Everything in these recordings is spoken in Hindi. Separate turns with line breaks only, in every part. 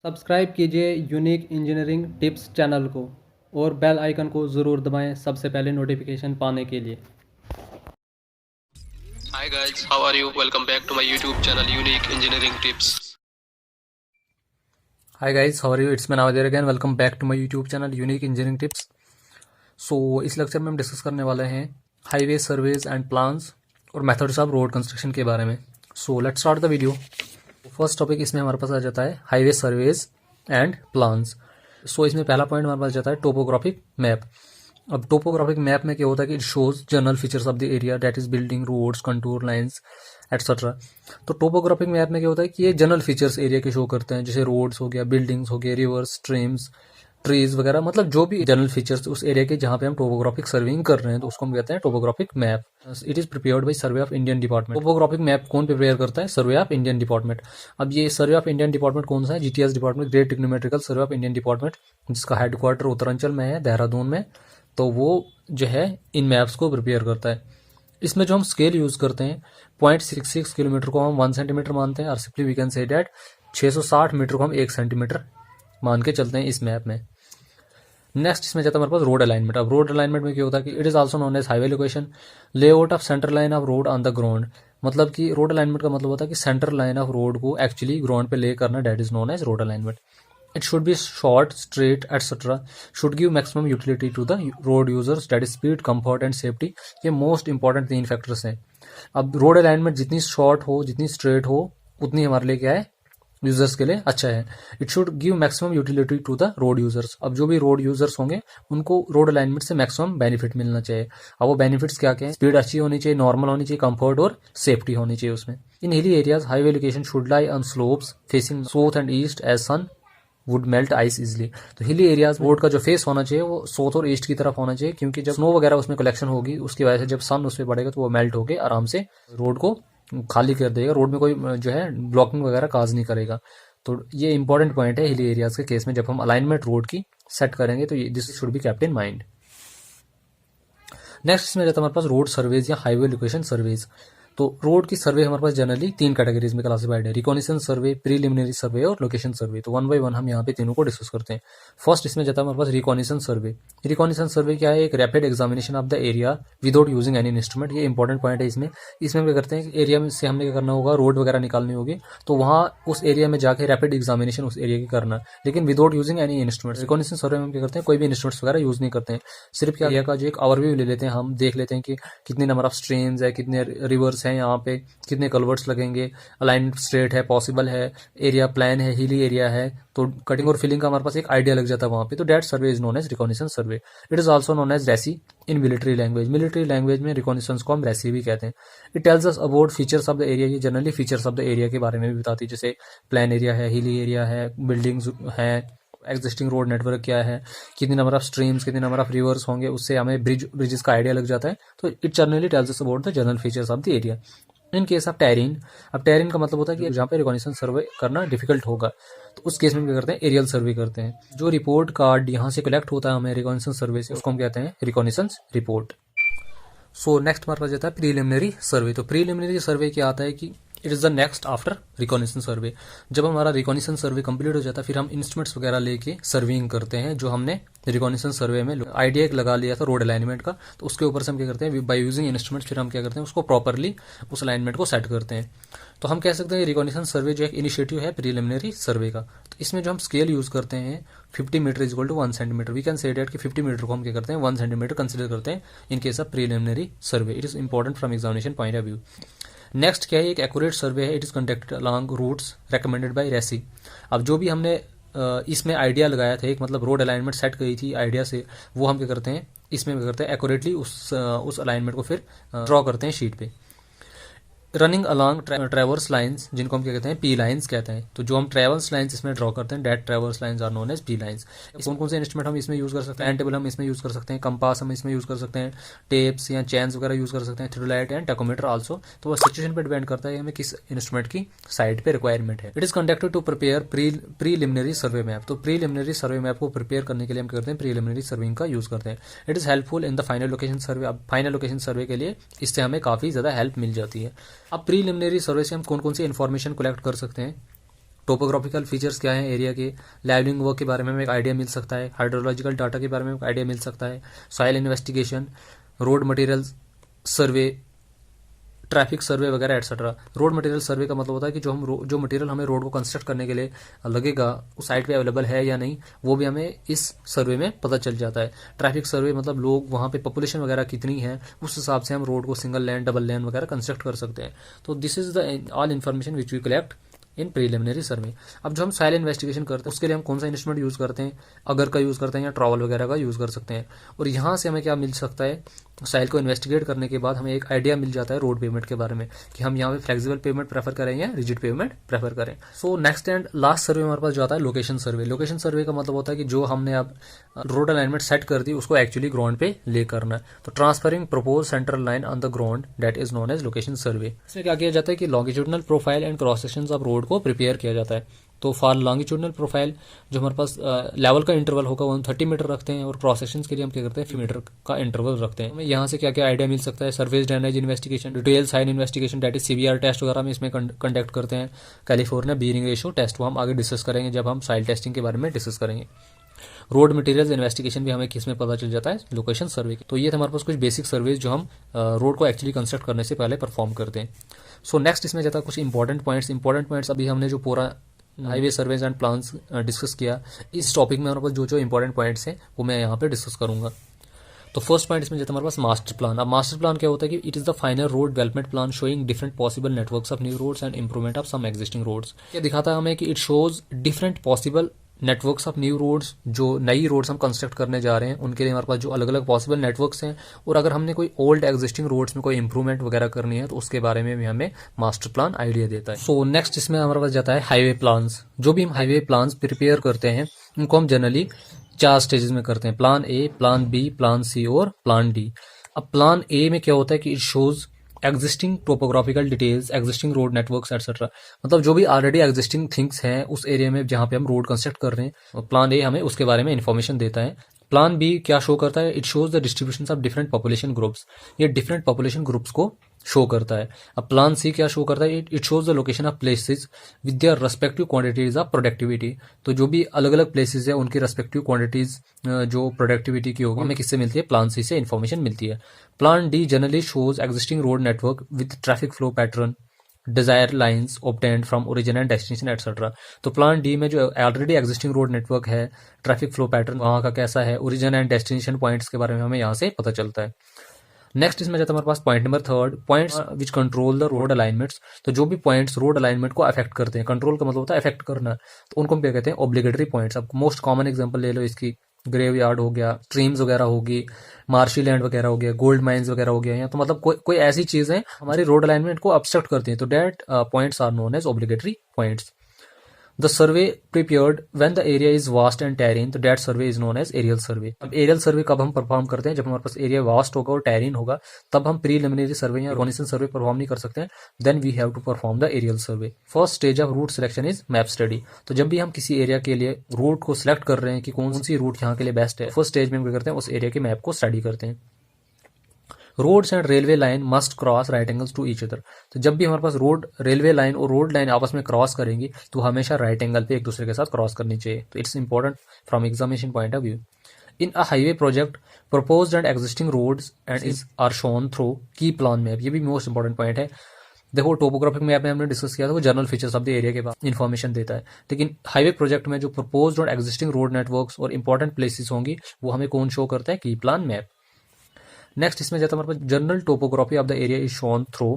सब्सक्राइब कीजिए यूनिक इंजीनियरिंग टिप्स चैनल को और बेल आइकन को ज़रूर दबाएं सबसे पहले नोटिफिकेशन पाने के लिए।
Hi guys, how are you? Welcome back to my YouTube channel Unique Engineering Tips.
Hi guys, how are you? It's me Nawadir again. Welcome back to my YouTube channel Unique Engineering Tips. So इस लेक्चर में हम डिस्कस करने वाले हैं हाईवे सर्वेज एंड प्लान्स और मेथड्स ऑफ रोड कंस्ट्रक्शन के बारे में। So let's start the video. First topic इसमें हमारे पास आ जाता है highway surveys and plans. So इसमें पहला पॉइंट हमारे पास जाता है टोपोग्राफिक मैप। अब टोपोग्राफिक मैप में क्या होता है कि it shows general features of the area that is building, roads, contour lines etcetera. तो टोपोग्राफिक मैप में क्या होता है कि ये जनरल फीचर्स एरिया के शो करते हैं, जैसे रोड्स हो गया, बिल्डिंग्स हो गया, रिवर्स, स्ट्रीम्स, ट्रीज वगैरह, मतलब जो भी जनरल फीचर्स उस एरिया के जहां पे हम टोपोग्राफिक सर्विंग कर रहे हैं तो उसको हम कहते हैं topographic map. It is prepared by survey of Indian department. Topographic map कौन प्रिपेयर करता है? Survey of Indian department. अब ये सर्वे ऑफ इंडियन डिपार्टमेंट कौन सा है? GTS department, great trigonometrical survey of Indian department, जिसका हेडक्वार्टर उत्तरांचल में है, देहरादून में। तो वो जो है इन मैप्स को प्रिपेयर करता है। इसमें जो हम स्केल यूज करते हैं 0.66 किलोमीटर को हम 1 सेंटीमीटर मानते हैं और simply we can say that 660 metre को हम 1 सेंटीमीटर मान के चलते हैं इस मैप में। नेक्स्ट इसमें जाता है हमारे पास रोड अलाइनमेंट। अब रोड अलाइनमेंट में क्या होता है कि it is also known as highway location, layout of centre line of road on the ground. मतलब कि रोड अलाइनमेंट का मतलब होता है कि सेंटर लाइन ऑफ रोड को एक्चुअली ग्राउंड पे ले करना, that is known as road alignment. It should be short, straight, etc. Should give maximum utility to the road users, that is speed, comfort and safety. ये most important 3 factors हैं। अब रोड अलाइनमेंट जितनी शॉर्ट हो, जितनी स्ट्रेट हो, उतनी हमारे लिए क्या है, यूजर्स के लिए अच्छा है। It should give maximum utility to the road users. अब जो भी रोड यूजर्स होंगे उनको रोड अलाइनमेंट से मैक्सिमम बेनिफिट मिलना चाहिए। अब वो बेनिफिट्स क्या क्या है? स्पीड अच्छी होनी चाहिए, नॉर्मल होनी चाहिए, कंफर्ट और सेफ्टी होनी चाहिए उसमें। In hilly areas highway location should lie on slopes facing south and east as sun would melt ice easily. तो हिली एरियाज रोड का जो फेस होना चाहिए वो साउथ और ईस्ट की तरफ होना चाहिए, क्योंकि जब स्नो वगैरह उसमें कलेक्शन होगी उसकी वजह से जब सन उस पर पड़ेगा तो वो मेल्ट होकर आराम से रोड को खाली कर देगा, रोड में कोई जो है ब्लॉकिंग वगैरह काज नहीं करेगा। तो ये इंपॉर्टेंट पॉइंट है हिली एरियाज के केस में। जब हम अलाइनमेंट रोड की सेट करेंगे तो this should be kept in mind. Next इसमें रहता है हमारे पास रोड सर्वेज या हाईवे लोकेशन सर्वेज। तो रोड की सर्वे हमारे पास जनरली 3 कैटेगरीज में क्लासिफाइड है, रिकॉग्निशन सर्वे, प्रीलिमिनरी सर्वे और लोकेशन सर्वे। तो 1 बाय 1 हम यहाँ पे तीनों को डिस्कस करते हैं। फर्स्ट इसमें जाता है हमारे पास रिकॉग्निशन सर्वे। रिकॉग्निशन सर्वे क्या है? एक rapid examination of the area without using any instrument. ये इंपॉर्टेंट पॉइंट है इसमें। इसमें क्या करते हैं, एरिया में से हमने क्या करना होगा, रोड वगैरह निकालनी होगी, तो वहाँ उस एरिया में जाके रैपिड एग्जामिनेशन उस एरिया की करना, लेकिन without using any instrument. Recognition survey में हम क्या करते हैं, कोई भी इंस्ट्रूमेंट्स वगैरह यूज नहीं करते हैं, सिर्फ क्या एरिया का जो एक ओवरव्यू ले लेते हैं, हम देख लेते हैं कि कितने नंबर ऑफ स्ट्रीम्स है, कितने रिवर्स हैं यहाँ पे, कितने कलवर्ट्स लगेंगे, अलाइनमेंट स्ट्रेट है, पॉसिबल है, एरिया प्लान है, हिली एरिया है, तो कटिंग और फिलिंग का हमारे पास एक आइडिया लग जाता है वहां पे। तो that survey is known as recognition survey. It is also known as recce in military language. Military language में रिकॉग्निशन को हम रेसी भी कहते हैं। It tells us about features of the area. ये generally features of the area के बारे में भी बताती है, जैसे प्लान एरिया है, हिली एरिया है, बिल्डिंग्स है, एग्जिस्टिंग रोड नेटवर्क क्या है, कितनी नंबर ऑफ स्ट्रीम्स, कितने नंबर ऑफ रिवर्स होंगे, उससे हमें ब्रिजेस का आइडिया लग जाता है। तो it generally tells us about the general features of the area. In case of terrain, अब टेरिन का मतलब होता है कि जहाँ पे रिकॉग्निशन सर्वे करना डिफिकल्ट होगा, तो उस केस में क्या करते हैं, एरियल सर्वे करते हैं। जो रिपोर्ट कार्ड यहाँ से कलेक्ट होता है हमें रिकॉग्निशन सर्वे से, उसको हम कहते हैं रिकॉग्निशन रिपोर्ट। सो नेक्स्ट हमारे पास जाता है प्रीलिमिनरी सर्वे। तो प्रीलिमिनरी सर्वे क्या आता है कि it is the next after recognition survey. जब हमारा रिकॉग्निशन सर्वे कंप्लीट हो जाता है फिर हम इंस्ट्रूमेंट्स वगैरह लेके सर्विंग करते हैं, जो हमने रिकॉग्निशन सर्वे में आइडिया एक लगा लिया था रोड अलाइनमेंट का, तो उसके ऊपर से हम क्या करते हैं, बाय यूजिंग इंस्ट्रूमेंट्स फिर हम क्या करते हैं, उसको प्रॉपरली उस अलाइनमेंट को सेट करते हैं। तो हम कह सकते हैं रिकॉग्निशन सर्वे जो एक इनिशिएटिव है प्रीलिमिनरी सर्वे का। तो इसमें जो हम स्केल यूज करते हैं 50 metre is equal to 1 centimetre. We can say that कि 50 मीटर को हम क्या करते हैं, 1 सेंटीमीटर कंसिडर करते हैं in case of preliminary survey. It is important from examination point of view. Next क्या है, एक एक्यूरेट सर्वे है। It is conducted along routes recommended by recce. अब जो भी हमने इसमें आइडिया लगाया था, एक मतलब रोड अलाइनमेंट सेट करी थी आइडिया से, वो हम क्या करते हैं, इसमें क्या करते हैं, एक्यूरेटली उस अलाइनमेंट को फिर ड्रॉ करते हैं शीट पे। रनिंग अलॉन्ग ट्रेवर्स लाइंस, जिनको हम क्या कहते हैं, पी लाइंस कहते हैं। तो जो हम ट्रेवर्स लाइंस इसमें ड्रॉ करते हैं, that traverse lines are known as P lines. कौन कौन से इंस्ट्रूमेंट हम इसमें यूज कर सकते हैं, टाइम टेबल हम इसमें यूज कर सकते हैं, कंपास हम इसमें यूज कर सकते हैं, टेप्स या चैन्स वगैरह यूज कर सकते हैं, थ्योडोलाइट एंड टैकोमीटर आल्सो। तो वो सिचुएशन पे डिपेंड करता है हमें किस इंस्ट्रूमेंट की साइड पे रिक्वायरमेंट है। It is conducted to prepare preliminary survey map. तो प्रीलिमिनरी सर्वे मैप को प्रिपेयर करने के लिए हम क्या करते हैं, प्रीलिमिनरी सर्विंग का यूज करते हैं। It is helpful in the final location survey. अब फाइनल लोकेशन सर्वे के लिए इससे हमें काफी ज्यादा हेल्प मिल जाती है। अब प्रीलिमिनरी सर्वे से हम कौन कौन सी इन्फॉर्मेशन कलेक्ट कर सकते हैं, टोपोग्राफिकल फीचर्स क्या हैं एरिया के, लेवलिंग वर्क के बारे में हमें एक आइडिया मिल सकता है, हाइड्रोलॉजिकल डाटा के बारे में एक आइडिया मिल सकता है, सॉइल इन्वेस्टिगेशन, रोड मटेरियल सर्वे, ट्रैफिक सर्वे वगैरह एटसेट्रा। रोड मटेरियल सर्वे का मतलब होता है कि जो मटेरियल हमें रोड को कंस्ट्रक्ट करने के लिए लगेगा उस साइट पे अवेलेबल है या नहीं, वो भी हमें इस सर्वे में पता चल जाता है। ट्रैफिक सर्वे मतलब लोग वहाँ पे पॉपुलेशन वगैरह कितनी है, उस हिसाब से हम रोड को सिंगल लेन, डबल लेन वगैरह कंस्ट्रक्ट कर सकते हैं। तो this is the all information which we collect in preliminary survey. अब जो हम सॉइल इन्वेस्टिगेशन करते हैं उसके लिए हम कौन सा इंस्ट्रूमेंट यूज़ करते हैं, अगर का यूज़ करते हैं या ट्रॉवल वगैरह का यूज़ कर सकते हैं। और यहाँ से हमें क्या मिल सकता है, सॉइल को इन्वेस्टिगेट करने के बाद हमें एक आइडिया मिल जाता है रोड पेमेंट के बारे में कि हम यहाँ पे फ्लेक्सिबल पेमेंट प्रेफर करें या रिजिड पेमेंट प्रेफर करें। सो नेक्स्ट एंड लास्ट सर्वे हमारे पास जो आता है लोकेशन सर्वे। लोकेशन सर्वे का मतलब होता है कि जो हमने अब रोड अलाइनमेंट सेट कर दी उसको एक्चुअली ग्राउंड पे ले करना है। तो transferring propose central line on the ground that is known as location survey. इसमें क्या किया जाता है कि longitudinal profile and cross sections of road को प्रिपेयर किया जाता है। तो फॉर लॉन्गिट्यूडनल प्रोफाइल जो हमारे पास लेवल का इंटरवल होगा वो हम 30 मीटर रखते हैं, और क्रॉस सेक्शंस के लिए हम क्या करते हैं 50 मीटर का इंटरवल रखते हैं। हमें यहाँ से क्या क्या आइडिया मिल सकता है, surface drainage investigation, detail sign investigation that is CBR test वगैरह हम इसमें कंडक्ट करते हैं। कैलिफोर्निया बीयरिंग रेशियो टेस्ट वो हम आगे डिस्कस करेंगे जब हम सॉइल टेस्टिंग के बारे में डिस्कस करेंगे। रोड मटेरियल्स इन्वेस्टिगेशन भी हमें किस में पता चल जाता है, लोकेशन सर्वे की। तो ये थे हमारे पास कुछ बेसिक सर्वेज जो हम रोड को एक्चुअली कंस्ट्रक्ट करने से पहले परफॉर्म करते हैं। सो नेक्स्ट इसमें जाता है कुछ इंपॉर्टेंट पॉइंट्स। अभी हमने जो पूरा highway surveys and plans discuss किया, इस टॉपिक में हमारे पास जो जो इंपॉर्टेंट पॉइंट्स हैं वो मैं यहाँ पे डिस्कस करूंगा। तो फर्स्ट पॉइंट इसमें जाता है हमारे पास मास्टर प्लान। अब मास्टर प्लान क्या होता है कि it is the final road development plan showing different possible networks of new roads and improvement of some existing roads. क्या दिखाता है हमें कि it shows different possible networks of new roads, जो नई रोड्स हम कंस्ट्रक्ट करने जा रहे हैं उनके लिए हमारे पास जो अलग अलग पॉसिबल नेटवर्क्स हैं, और अगर हमने कोई ओल्ड एग्जिस्टिंग रोड्स में कोई इंप्रूवमेंट वगैरह करनी है तो उसके बारे में भी हमें मास्टर प्लान आइडिया देता है। सो नेक्स्ट इसमें हमारे पास जाता है हाईवे प्लान्स। जो भी हम हाईवे प्लान्स प्रिपेयर करते हैं उनको हम जनरली 4 स्टेजेस में करते हैं, plan A, plan B, plan C और प्लान डी। अब प्लान ए में क्या होता है कि it shows existing topographical details, existing road networks etcetera, मतलब जो भी ऑलरेडी एग्जिस्टिंग थिंग्स हैं उस एरिया में जहां पे हम रोड कंस्ट्रक्ट कर रहे हैं। प्लान ए हमें उसके बारे में इंफॉर्मेशन देता है। प्लान बी क्या शो करता है, it shows the distribution of different population groups, ये डिफरेंट पॉपुलेशन ग्रुप्स को शो करता है। अब प्लान सी क्या शो करता है, it shows the location of places with their respective quantities of productivity. तो जो भी अलग अलग प्लेसेस है उनकी रेस्पेक्टिव क्वांटिटीज जो प्रोडक्टिविटी की होगी हमें किससे मिलती है, प्लान सी से इन्फॉर्मेशन मिलती है। Plan D generally shows existing road network with traffic flow pattern, desire lines obtained from origin and destination etcetera. तो प्लान डी में जो ऑलरेडी एग्जिस्टिंग रोड नेटवर्क है, ट्रैफिक फ्लो पैटर्न वहाँ का कैसा है, ओरिजिन एंड डेस्टिनेशन पॉइंट्स के बारे में हमें यहाँ से पता चलता है। नेक्स्ट इसमें जाता है हमारे पास point number 3, points which control the road alignments. तो जो भी पॉइंट्स रोड अलाइनमेंट को अफेक्ट करते हैं, कंट्रोल का मतलब होता है अफेक्ट करना, तो उनको हम क्या कहते हैं, ऑब्लिगेटरी पॉइंट्स। अब मोस्ट कॉमन एग्जांपल ले लो इसकी, ग्रेव यार्ड हो गया, स्ट्रीम्स वगैरह होगी, मार्शी लैंड वगैरह हो गया, गोल्ड माइंस वगैरह हो गया, या तो मतलब कोई ऐसी चीजें हमारी रोड अलाइनमेंट को ऑब्स्ट्रक्ट करती हैं, तो that points are known as obligatory points. The survey prepared when the area is vast and terrain, तो that survey is known as aerial survey। अब aerial survey कब हम परफॉर्म करते हैं, जब हमारे पास एरिया वास्ट होगा और terrain होगा, तब हम preliminary survey या reconnaissance survey परफॉर्म नहीं कर सकते हैं। then we have to perform the aerial survey। first stage of route selection is map study। तो जब भी हम किसी एरिया के लिए रूट को सिलेक्ट कर रहे हैं कि कौन सी रूट यहाँ के लिए बेस्ट है, फर्स्ट स्टेज में हम क्या करते हैं, उस एरिया के मैप को स्टडी करते हैं। Roads and railway line must cross right angles to each other. तो जब भी हमारे पास रोड, रेलवे लाइन और रोड लाइन आपस में क्रॉस करेंगी तो हमेशा राइट एंगल पे एक दूसरे के साथ क्रॉस करनी चाहिए। तो it's important from examination point of view. In a highway project proposed and existing roads and is are shown through key plan map. ये भी मोस्ट इंपॉर्टेंट पॉइंट है। देखो टोपोग्राफिक मैप में हमने डिस्कस किया था वो general features of the area के बाद इन्फॉर्मेशन देता है, लेकिन हाईवे प्रोजेक्ट में जो प्रपोज्ड और एग्जिस्टिंग रोड नेटवर्क्स और इंपॉर्टेंट प्लेसेस होंगी वो हमें कौन शो करता है, की प्लान मैप। नेक्स्ट इसमें जाता है हमारे पास general topography of the area is shown through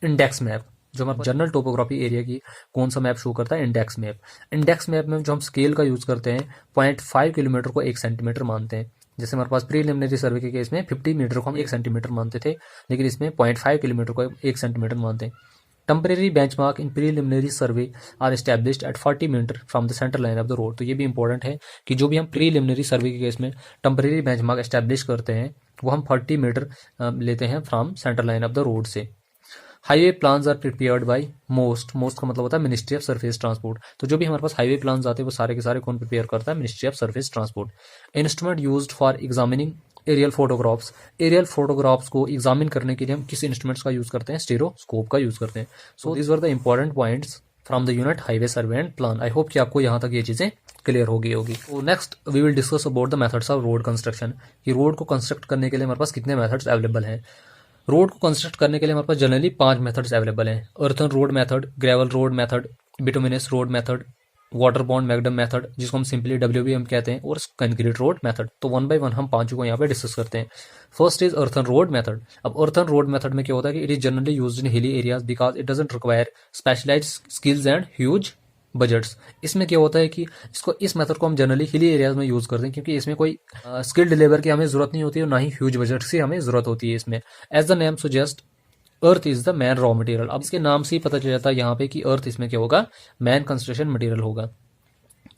index map. जो हमारे जनरल टोपोग्राफी एरिया की कौन सा मैप शो करता है, इंडेक्स मैप। इंडेक्स मैप में जो हम स्केल का यूज करते हैं 0.5 किलोमीटर को 1 सेंटीमीटर मानते हैं। जैसे हमारे पास प्रीलिमिनरी सर्वे के केस में 50 मीटर को हम 1 सेंटीमीटर मानते थे, लेकिन इसमें 0.5 किलोमीटर को 1 सेंटीमीटर मानते हैं। Temporary benchmark in preliminary survey are established at 40 metre from the centre line of the road. तो ये भी इंपॉर्टेंट है कि जो भी हम प्रीलिमिनरी सर्वे के केस में टेम्परेरी बेंचमार्क एस्टैब्लिश करते हैं वो हम 40 मीटर लेते हैं from centre line of the road से। Highway plans are prepared by most का मतलब होता है मिनिस्ट्री ऑफ सरफेस ट्रांसपोर्ट। तो जो भी हमारे पास हाईवे प्लान्स आते हैं वो सारे के सारे कौन प्रिपेयर करता है, ministry of surface transport. Instrument used for examining aerial photographs. Aerial photographs को एग्जामिन करने के लिए हम किस इंस्ट्रूमेंट्स का यूज करते हैं, स्टेरोस्कोप का यूज करते हैं। So these were the important points from the unit highway survey and plan. I hope कि आपको यहाँ तक ये चीज़ें क्लियर हो गई होगी। तो next we will discuss about the methods of road construction, कि रोड को कंस्ट्रक्ट करने के लिए हमारे पास कितने मेथड्स अवेलेबल हैं। रोड को कंस्ट्रक्ट करने के लिए हमारे पास जनरली 5 मेथड्स अवेलेबल हैं। Earthen road method, gravel road method, bituminous road method, water bound macadam method जिसको हम सिंपली WBM कहते हैं, और कंक्रीट रोड मेथड। तो वन बाय वन हम पांचों को यहाँ पे डिस्कस करते हैं। First is earthen road method. अब अर्थन रोड मेथड में क्या होता है कि it is generally used in hilly areas because it doesn't require specialised skills and huge budgets. इसमें क्या होता है कि इस मेथड को हम जनरली हिली एरियाज में यूज करते हैं, क्योंकि इसमें कोई स्किल्ड लेबर की हमें जरूरत नहीं होती है और ना ही ह्यूज बजट की हमें जरूरत होती है इसमें। As the name suggest earth is the main raw material. अब इसके नाम से ही पता चल जाता है यहाँ पे कि अर्थ इसमें क्या होगा, मैन कंस्ट्रक्शन मटेरियल होगा।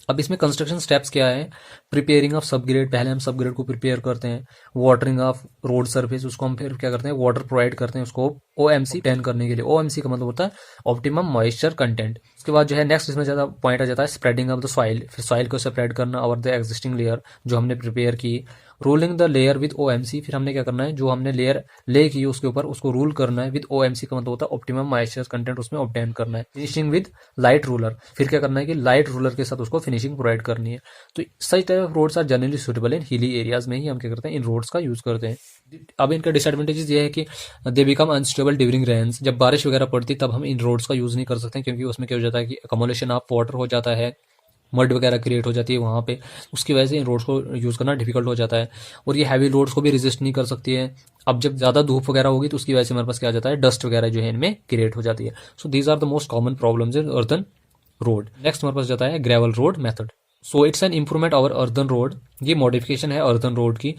अब इसमें कंस्ट्रक्शन स्टेप्स क्या है, प्रिपेयरिंग ऑफ सबग्रेड, पहले हम सबग्रेड को प्रिपेयर करते हैं। वाटरिंग ऑफ रोड सरफेस, उसको हम फिर क्या करते हैं, वाटर प्रोवाइड करते हैं उसको OMC टेन करने के लिए। OMC का मतलब होता है ऑप्टिमम मॉइस्चर कंटेंट। उसके बाद जो है नेक्स्ट इसमें ज़्यादा पॉइंट आ जाता है स्प्रेडिंग ऑफ द सॉइल, फिर सॉइल को स्प्रेड करना और द एग्जिस्टिंग लेयर जो हमने प्रिपेयर की। Ruling the layer with OMC, फिर हमने क्या करना है, जो हमने लेयर ले की उसके ऊपर उसको रूल करना है। विद OMC का मतलब होता है ऑप्टिमम मॉइस्चर कंटेंट उसमें ऑब्टेन करना है। फिनिशिंग विद लाइट रूलर, फिर क्या करना है कि लाइट रूलर के साथ उसको फिनिशिंग प्रोवाइड करनी है। तो such type of roads are generally suitable in hilly areas में ही हम क्या करते हैं, इन रोड्स का यूज करते हैं। अब इनका डिसएडवांटेजेस ये है कि they become unstable during rains, जब बारिश वगैरह पड़ती तब हम इन रोड्स का यूज नहीं कर सकते, क्योंकि उसमें क्या हो जाता है कि अकोमोलेशन ऑफ वाटर हो जाता है, मड वगैरह क्रिएट हो जाती है वहाँ पे, उसकी वजह से इन रोड्स को यूज़ करना डिफिकल्ट हो जाता है। और ये हैवी लोड्स को भी रेजिस्ट नहीं कर सकती है। अब जब ज़्यादा धूप वगैरह होगी तो उसकी वजह से हमारे पास क्या आ जाता है, डस्ट वगैरह जो है इनमें क्रिएट हो जाती है। So these are the most common problems in earthen road. Next हमारे पास जाता है gravel road method. So it's an improvement over earthen road, ये मॉडिफिकेशन है अर्दन रोड की,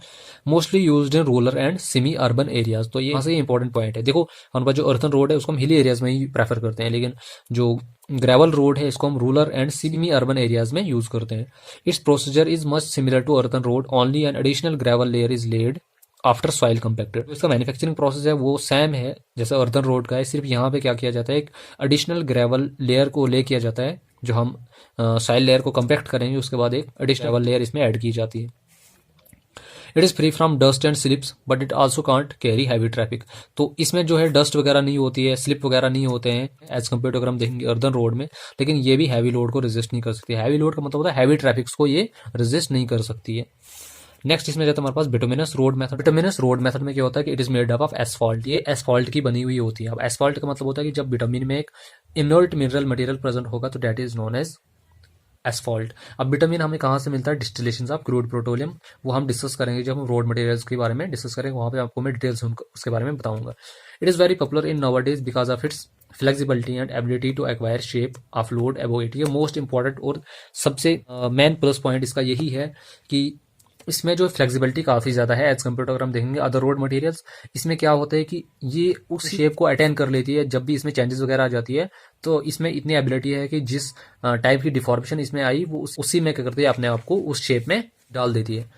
mostly used in rural and semi urban areas. तो ये यहाँ से इंपॉर्टेंट पॉइंट है। देखो हमारे पास जो अर्दन रोड है उसको हम हिली एरियाज में ही प्रेफर करते हैं, लेकिन जो ग्रेवल रोड है इसको हम rural and semi urban areas में यूज करते हैं। Its procedure is much similar to earthen road, only an additional gravel layer is laid after soil compacted. तो इसका मैन्युफैक्चरिंग प्रोसेस है वो सेम है जैसे अर्दन रोड का है, सिर्फ यहाँ पे क्या किया जाता है, एक एडिशनल ग्रेवल लेयर को ले किया जाता है, जो हम सॉइल लेयर को कंपैक्ट करेंगे उसके बाद एक एडिशनल ग्रेवल लेयर इसमें ऐड की जाती है। It is free from dust and slips but it also can't carry heavy traffic. तो इसमें जो है डस्ट वगैरह नहीं होती है, स्लिप वगैरह नहीं होते हैं एज कम्पेयर टू अगर हम देखेंगे अर्दन रोड में, लेकिन ये भी हैवी लोड को रेजिस्ट नहीं कर सकती है। हैवी लोड का मतलब होता है हैवी ट्रैफिक्स को ये रेजिस्ट नहीं कर सकती है। नेक्स्ट इसमें जाता है हमारे पास bituminous road method. Bituminous road method में क्या होता है कि it is made up of asphalt, ये एसफॉल्ट की बनी हुई होती है। अब एसफॉल्ट का मतलब होता है कि जब बिटुमिन में एक इनर्ट मिनरल मटेरियल प्रेजेंट होगा तो that is known as asphalt. अब बिटुमिन हमें कहाँ से मिलता है, डिस्टिलेशन ऑफ क्रूड पेट्रोलियम, वो हम डिस्कस करेंगे जब हम रोड मटेरियल्स के बारे में डिस्कस करेंगे, वहाँ पे आपको मैं डिटेल्स उसके बारे में बताऊंगा। It is very popular in nowadays because of its flexibility and ability to acquire shape of load above it. ये मोस्ट इंपॉर्टेंट और सबसे मेन प्लस पॉइंट इसका यही है कि इसमें जो फ्लेक्सिबिलिटी काफ़ी ज़्यादा है एज कम्पेयर टू अगर हम देखेंगे अदर रोड मटेरियल्स। इसमें क्या होता है कि ये उस शेप को अटेन कर लेती है, जब भी इसमें चेंजेस वगैरह आ जाती है तो इसमें इतनी एबिलिटी है कि जिस टाइप की डिफॉर्मेशन इसमें आई वो उसी में क्या करती है, अपने आप को उस शेप में डाल देती है।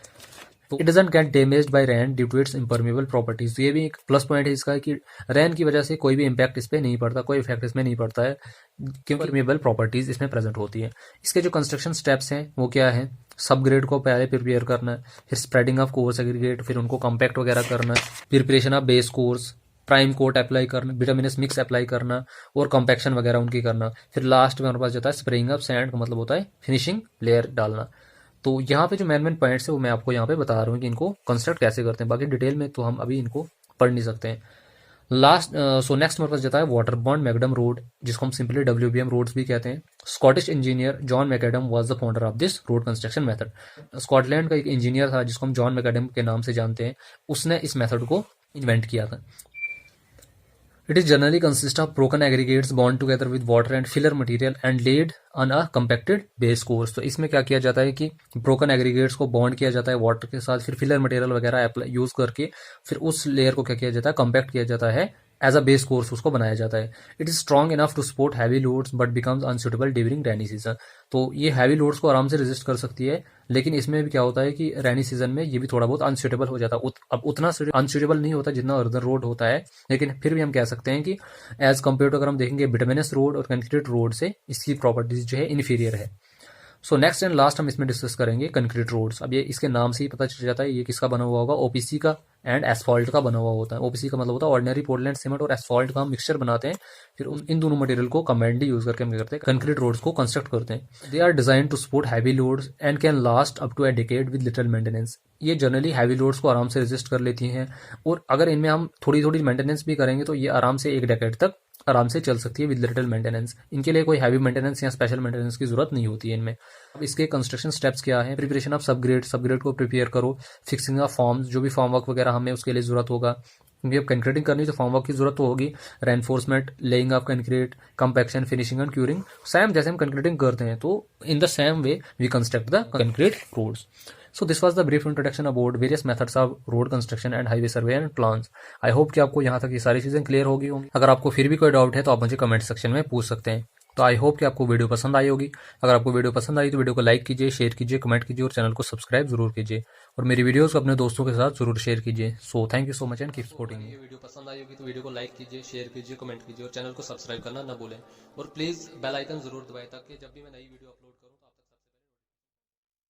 तो it doesn't get damaged by rain due to its impermeable properties. ये भी एक प्लस पॉइंट है इसका कि रेन की वजह से कोई भी इम्पैक्ट इस पर नहीं पड़ता, कोई इफेक्ट इसमें नहीं पड़ता है, क्योंकि इम्परमेबल प्रॉपर्टीज इसमें प्रेजेंट होती है। इसके जो कंस्ट्रक्शन स्टेप्स हैं वो क्या है, सब ग्रेड को पहले प्रिपेयर करना है, फिर स्प्रेडिंग ऑफ कोर्स एग्रीगेट, फिर उनको कॉम्पैक्ट वगैरह करना, preparation of base course, prime coat apply करना, बिटुमिनस मिक्स अप्लाई करना और कॉम्पैक्शन वगैरह उनकी करना। फिर लास्ट में हमारे पास जाता है स्प्रेइंग ऑफ सैंड, का मतलब होता है फिनिशिंग लेयर डालना। तो यहाँ पे जो मेन पॉइंट्स है वो मैं आपको यहाँ पे बता रहा हूँ कि इनको कंस्ट्रक्ट कैसे करते हैं, बाकी डिटेल में तो हम अभी इनको पढ़ नहीं सकते हैं। लास्ट नेक्स्ट हमारे पास जाता है वाटर बॉन्ड मैकडम रोड, जिसको हम सिंपली WBM रोड्स भी कहते हैं। Scottish engineer John McAdam was the founder of this road construction method. Scotland का एक इंजीनियर था जिसको हम जॉन मैकडम के नाम से जानते हैं, उसने इस मेथड को इन्वेंट किया था। It is generally consists of broken aggregates bound together with water and filler material and laid on a compacted base course। तो इसमें क्या किया जाता है कि ब्रोकन एग्रीगेट्स को बॉन्ड किया जाता है वाटर के साथ, फिर फिलर मटेरियल वगैरह यूज करके फिर उस लेयर को क्या किया जाता है, कम्पैक्ट किया जाता है, एज अ बेस कोर्स उसको बनाया जाता है। It is strong enough to support heavy loads but becomes unsuitable during rainy season. तो ये हैवी लोड्स को आराम से रेजिस्ट कर सकती है, लेकिन इसमें भी क्या होता है कि रैनी सीजन में ये भी थोड़ा बहुत अनसुटेबल हो जाता है। अब उतना अनसुटेबल नहीं होता जितना अर्दन रोड होता है, लेकिन फिर भी हम कह सकते हैं कि एज कम्पेयर टू अगर हम देखेंगे बिटुमिनस रोड और कंक्रीट रोड से इसकी प्रॉपर्टीज जो है इन्फीरियर है। सो नेक्स्ट एंड लास्ट हम इसमें डिस्कस करेंगे कंक्रीट रोड्स। अब ये इसके नाम से ही पता चल जाता है ये किसका बना हुआ होगा, ओपीसी का एंड एसफॉल्ट का बना हुआ होता है। ओपीसी का मतलब होता है ऑर्डिनरी पोर्टलैंड सीमेंट, और एसफॉल्ट का हम मिक्सचर बनाते हैं, फिर इन दोनों मटेरियल को कंबाइंडली यूज करके हम क्या करते हैं, कंक्रीट रोड्स को कंस्ट्रक्ट करते हैं। They are design to support heavy loads and can last up to a decade with little maintenance. ये जनरली हैवी लोड्स को आराम से रेजिस्ट कर लेती हैं, और अगर इनमें हम थोड़ी थोड़ी मेंटेनेंस भी करेंगे तो ये आराम से एक डेकेड तक आराम से चल सकती है विद लिटिल मेंटेनेंस। इनके लिए कोई हैवी मेंटेनेंस या स्पेशल मेंटेनेंस की जरूरत नहीं होती है इनमें। अब इसके कंस्ट्रक्शन स्टेप्स क्या है, प्रिपरेशन ऑफ सबग्रेड को प्रिपेयर करो, फिक्सिंग ऑफ फॉर्म्स, जो भी फॉर्म वर्क वगैरह हमें उसके लिए जरूरत होगा, क्योंकि अब कंक्रीटिंग करनी तो फॉर्म वर्क की जरूरत तो होगी, reinforcement, laying of concrete, compaction, finishing and curing. Same जैसे हम कंक्रीटिंग करते हैं तो in the same way we construct the concrete roads. So this was the brief introduction about various methods of road construction and highway survey and plans. I hope कि आपको यहाँ तक ये सारी चीजें क्लियर होगी होंगी। अगर आपको फिर भी कोई डाउट है तो आप मुझे कमेंट सेक्शन में पूछ सकते हैं। तो आई होप कि आपको वीडियो पसंद आई होगी। अगर आपको वीडियो पसंद आई तो वीडियो को लाइक कीजिए, शेयर कीजिए, कमेंट कीजिए और चैनल को सब्सक्राइब जरूर कीजिए, और मेरी वीडियोस को अपने दोस्तों के साथ जरूर शेयर कीजिए। So thank you so much and keep supporting.
ये वीडियो पसंद आई होगी तो वीडियो को लाइक कीजिए, शेयर कीजिए, कमेंट कीजिए और चैनल को सब्सक्राइब करना ना भूलें, और प्लीज़ बेल आइकन जरूर दबाएं ताकि जब भी मैं नई वीडियो अपलोड